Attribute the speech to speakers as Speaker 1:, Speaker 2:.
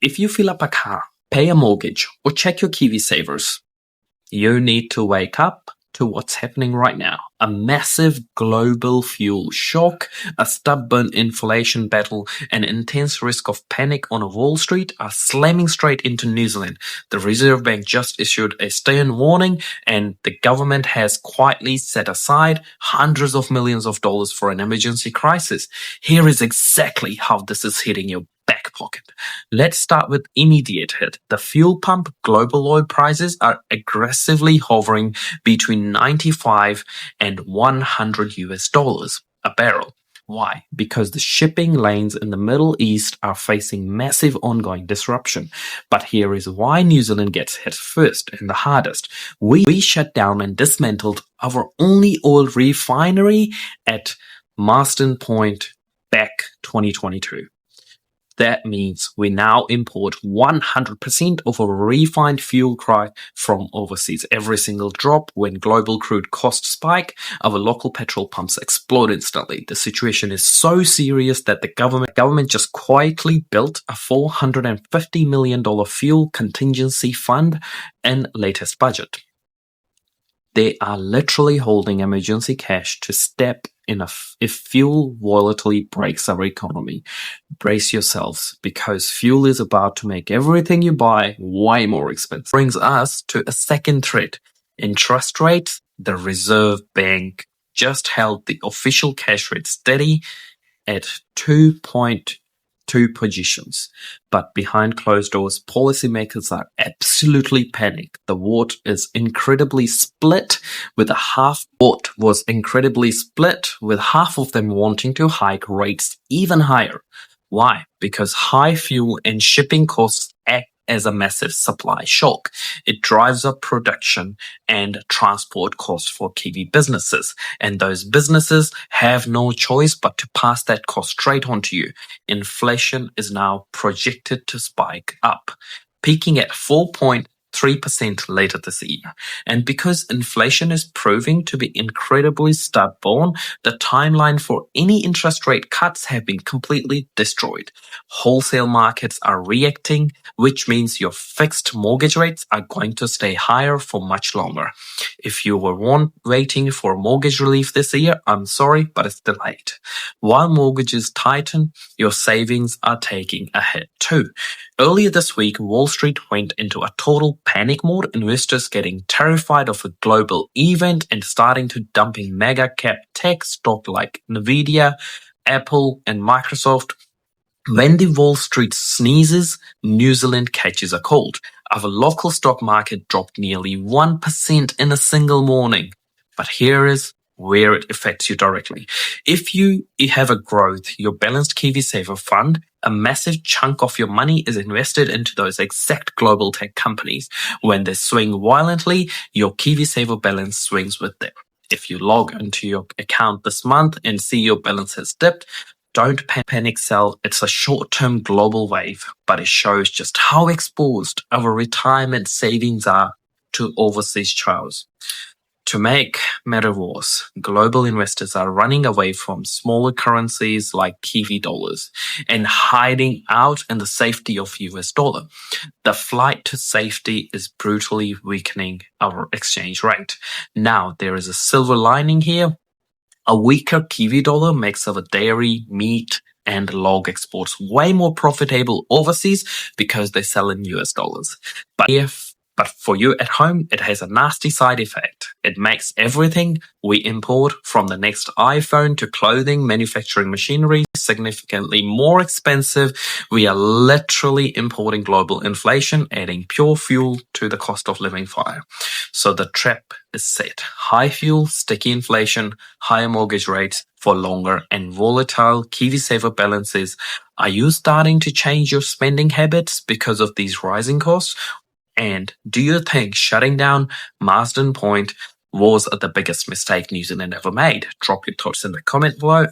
Speaker 1: If you fill up a car, pay a mortgage, or check your KiwiSavers, you need to wake up to what's happening right now. A massive global fuel shock, a stubborn inflation battle, and intense risk of panic on Wall Street are slamming straight into New Zealand. The Reserve Bank just issued a stern warning, and the government has quietly set aside hundreds of millions of dollars for an emergency crisis. Here is exactly how this is hitting your back pocket. Let's start with immediate hit. The fuel pump global oil prices are aggressively hovering between 95 and 100 US dollars a barrel. Why? Because the shipping lanes in the Middle East are facing massive ongoing disruption. But here is why New Zealand gets hit first and the hardest. We shut down and dismantled our only oil refinery at Marsden Point back 2022. That means we now import 100% of our refined fuel from overseas. Every single drop when global crude costs spike, our local petrol pumps explode instantly. The situation is so serious that the government just quietly built a $450 million fuel contingency fund in latest budget. They are literally holding emergency cash to step in if fuel volatility breaks our economy. Brace yourselves, because fuel is about to make everything you buy way more expensive. Brings us to a second threat. Interest rates. The Reserve Bank just held the official cash rate steady at 2.2 positions. But behind closed doors, policymakers are absolutely panicked. The vote is incredibly split, with half of them wanting to hike rates even higher. Why? Because high fuel and shipping costs act as a massive supply shock. It drives up production and transport costs for Kiwi businesses, and those businesses have no choice but to pass that cost straight on to you. Inflation is now projected to spike up, peaking at 4.3% later this year. And because inflation is proving to be incredibly stubborn, the timeline for any interest rate cuts have been completely destroyed. Wholesale markets are reacting, which means your fixed mortgage rates are going to stay higher for much longer. If you were waiting for mortgage relief this year, I'm sorry, but it's delayed. While mortgages tighten, your savings are taking a hit too. Earlier this week, Wall Street went into a total panic mode, investors getting terrified of a global event and starting to dumping mega cap tech stock like Nvidia, Apple, and Microsoft. When the Wall Street sneezes, New Zealand catches a cold. Our local stock market dropped nearly 1% in a single morning. But here is where it affects you directly. If you have a growth, your balanced KiwiSaver fund, a massive chunk of your money is invested into those exact global tech companies. When they swing violently, your KiwiSaver balance swings with them. If you log into your account this month and see your balance has dipped, don't panic sell. It's a short-term global wave, but it shows just how exposed our retirement savings are to overseas chaos. To make matters worse, global investors are running away from smaller currencies like Kiwi dollars and hiding out in the safety of US dollar. The flight to safety is brutally weakening our exchange rate. Now, there is a silver lining here. A weaker Kiwi dollar makes our dairy, meat, and log exports way more profitable overseas because they sell in US dollars. But for you at home, it has a nasty side effect. It makes everything we import, from the next iPhone to clothing, manufacturing machinery, significantly more expensive. We are literally importing global inflation, adding pure fuel to the cost of living fire. So the trap is set. High fuel, sticky inflation, higher mortgage rates for longer, and volatile KiwiSaver balances. Are you starting to change your spending habits because of these rising costs? And do you think shutting down Marsden Point was the biggest mistake New Zealand ever made? Drop your thoughts in the comment below.